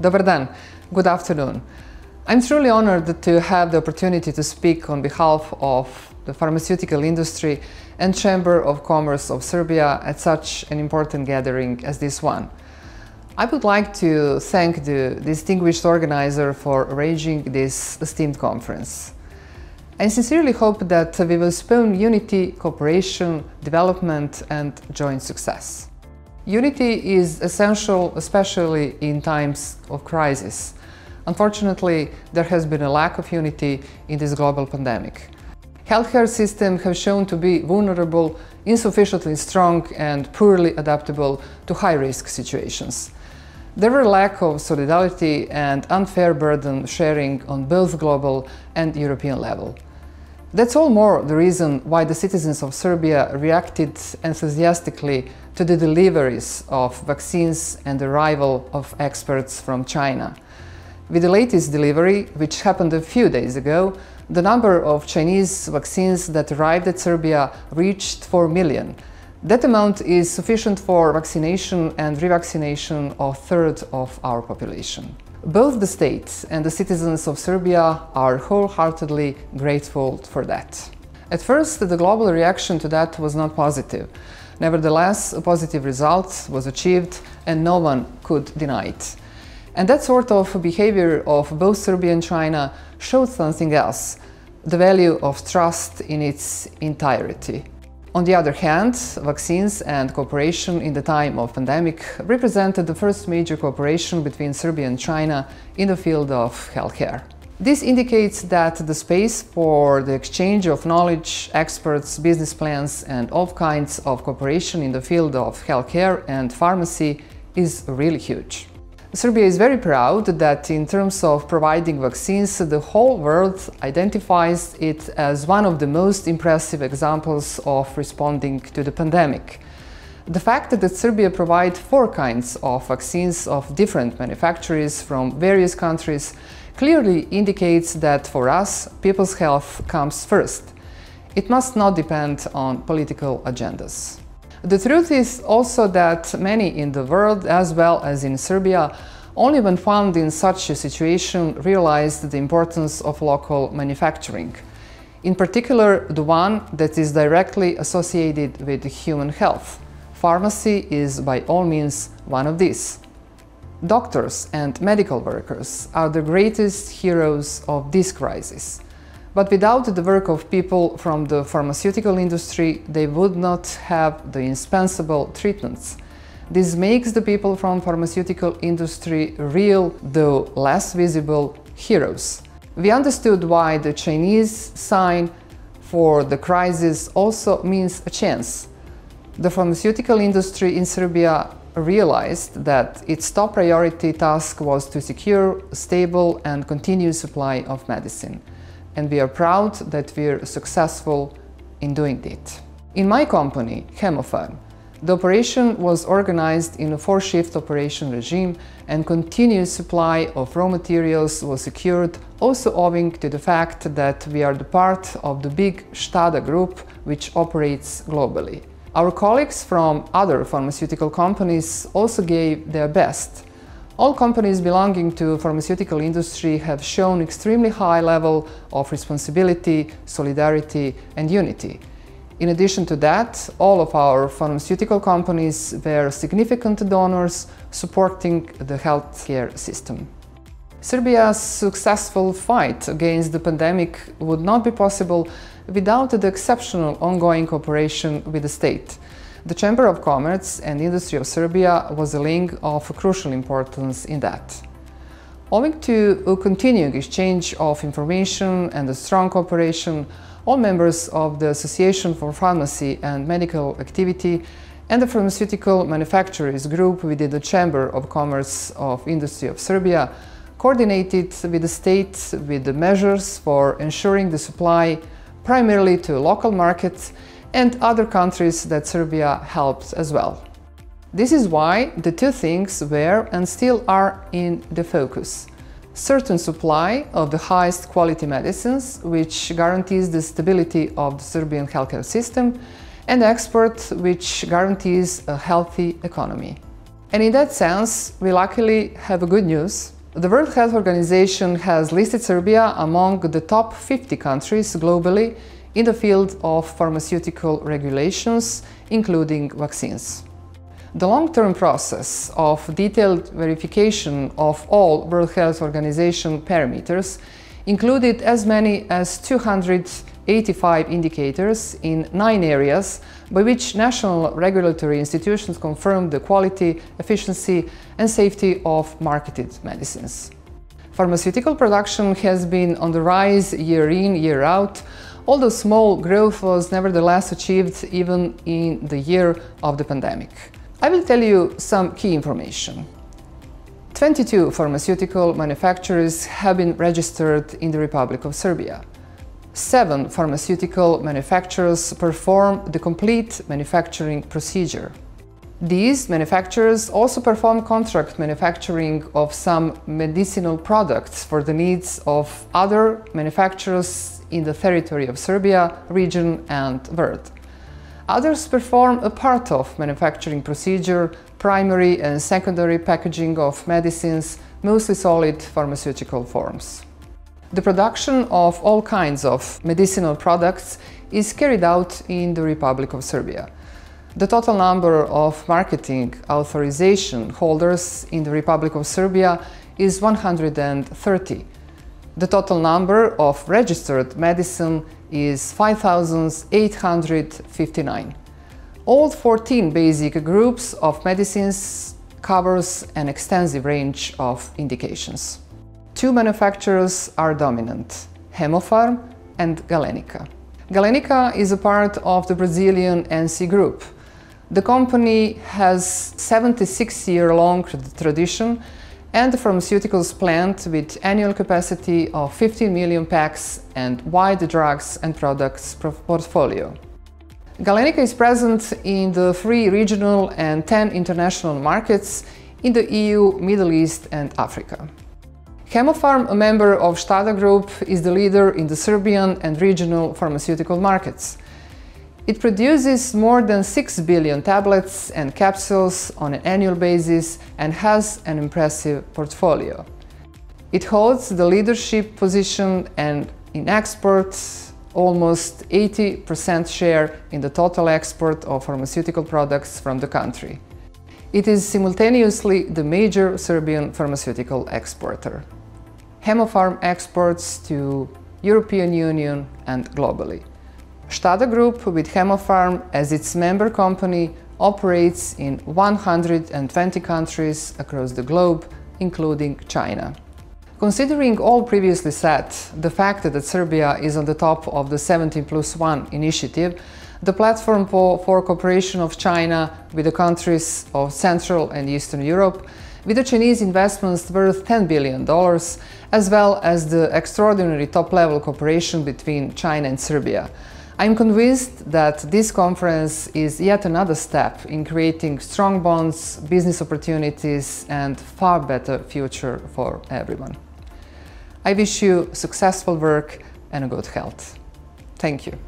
Dobar dan, good afternoon. I'm truly honored to have the opportunity to speak on behalf of the pharmaceutical industry and Chamber of Commerce of Serbia at such an important gathering as this one. I would like to thank the distinguished organizer for arranging this esteemed conference. I sincerely hope that we will spawn unity, cooperation, development and joint success. Unity is essential, especially in times of crisis. Unfortunately, there has been a lack of unity in this global pandemic. Healthcare systems have shown to be vulnerable, insufficiently strong and poorly adaptable to high-risk situations. There were lack of solidarity and unfair burden sharing on both global and European level. That's all more the reason why the citizens of Serbia reacted enthusiastically to the deliveries of vaccines and the arrival of experts from China. With the latest delivery, which happened a few days ago, the number of Chinese vaccines that arrived at Serbia reached 4 million. That amount is sufficient for vaccination and revaccination of a third of our population. Both the state and the citizens of Serbia are wholeheartedly grateful for that. At first, the global reaction to that was not positive. Nevertheless, a positive result was achieved and no one could deny it. And that sort of behavior of both Serbia and China showed something else, the value of trust in its entirety. On the other hand, vaccines and cooperation in the time of pandemic represented the first major cooperation between Serbia and China in the field of healthcare. This indicates that the space for the exchange of knowledge, experts, business plans and all kinds of cooperation in the field of healthcare and pharmacy is really huge. Serbia is very proud that in terms of providing vaccines, the whole world identifies it as one of the most impressive examples of responding to the pandemic. The fact that Serbia provides 4 kinds of vaccines of different manufacturers from various countries clearly indicates that for us, people's health comes first. It must not depend on political agendas. The truth is also that many in the world, as well as in Serbia, only when found in such a situation realized the importance of local manufacturing. In particular, the one that is directly associated with human health. Pharmacy is by all means one of these. Doctors and medical workers are the greatest heroes of this crisis. But without the work of people from the pharmaceutical industry, they would not have the indispensable treatments. This makes the people from pharmaceutical industry real, though less visible, heroes. We understood why the Chinese sign for the crisis also means a chance. The pharmaceutical industry in Serbia realized that its top priority task was to secure a stable and continuous supply of medicine. And we are proud that we are successful in doing it. In my company, Hemopharm, the operation was organized in a 4-shift operation regime and continuous supply of raw materials was secured, also owing to the fact that we are the part of the big Stada group which operates globally. Our colleagues from other pharmaceutical companies also gave their best. All companies belonging to pharmaceutical industry have shown extremely high level of responsibility, solidarity and unity. In addition to that, all of our pharmaceutical companies were significant donors supporting the healthcare system. Serbia's successful fight against the pandemic would not be possible without the exceptional ongoing cooperation with the state. The Chamber of Commerce and Industry of Serbia was a link of crucial importance in that. Owing to a continuing exchange of information and a strong cooperation, all members of the Association for Pharmacy and Medical Activity and the Pharmaceutical Manufacturers Group within the Chamber of Commerce of Industry of Serbia coordinated with the state with the measures for ensuring the supply primarily to local markets and other countries that Serbia helps as well. This is why the 2 things were and still are in the focus. Certain supply of the highest quality medicines, which guarantees the stability of the Serbian healthcare system, and export, which guarantees a healthy economy. And in that sense, we luckily have a good news. The World Health Organization has listed Serbia among the top 50 countries globally in the field of pharmaceutical regulations, including vaccines. The long-term process of detailed verification of all World Health Organization parameters included as many as 285 indicators in 9 areas by which national regulatory institutions confirmed the quality, efficiency and safety of marketed medicines. Pharmaceutical production has been on the rise year in, year out, although small growth was nevertheless achieved even in the year of the pandemic. I will tell you some key information. 22 pharmaceutical manufacturers have been registered in the Republic of Serbia. 7 pharmaceutical manufacturers perform the complete manufacturing procedure. These manufacturers also perform contract manufacturing of some medicinal products for the needs of other manufacturers in the territory of Serbia, region and world. Others perform a part of manufacturing procedure, primary and secondary packaging of medicines, mostly solid pharmaceutical forms. The production of all kinds of medicinal products is carried out in the Republic of Serbia. The total number of marketing authorization holders in the Republic of Serbia is 130. The total number of registered medicine is 5,859. All 14 basic groups of medicines covers an extensive range of indications. 2 manufacturers are dominant, Hemopharm and Galenica. Galenica is a part of the Brazilian NC Group. The company has 76-year-long tradition and a pharmaceuticals plant with annual capacity of 15 million packs and wide drugs and products portfolio. Galenica is present in the 3 regional and 10 international markets in the EU, Middle East and Africa. Hemopharm, a member of Stada Group, is the leader in the Serbian and regional pharmaceutical markets. It produces more than 6 billion tablets and capsules on an annual basis and has an impressive portfolio. It holds the leadership position and in exports almost 80% share in the total export of pharmaceutical products from the country. It is simultaneously the major Serbian pharmaceutical exporter. Hemopharm exports to European Union and globally. Stada Group, with Hemopharm as its member company, operates in 120 countries across the globe, including China. Considering all previously said, the fact that Serbia is on the top of the 17+1 initiative, the platform for cooperation of China with the countries of Central and Eastern Europe, with the Chinese investments worth $10 billion, as well as the extraordinary top-level cooperation between China and Serbia. I am convinced that this conference is yet another step in creating strong bonds, business opportunities and far better future for everyone. I wish you successful work and good health. Thank you.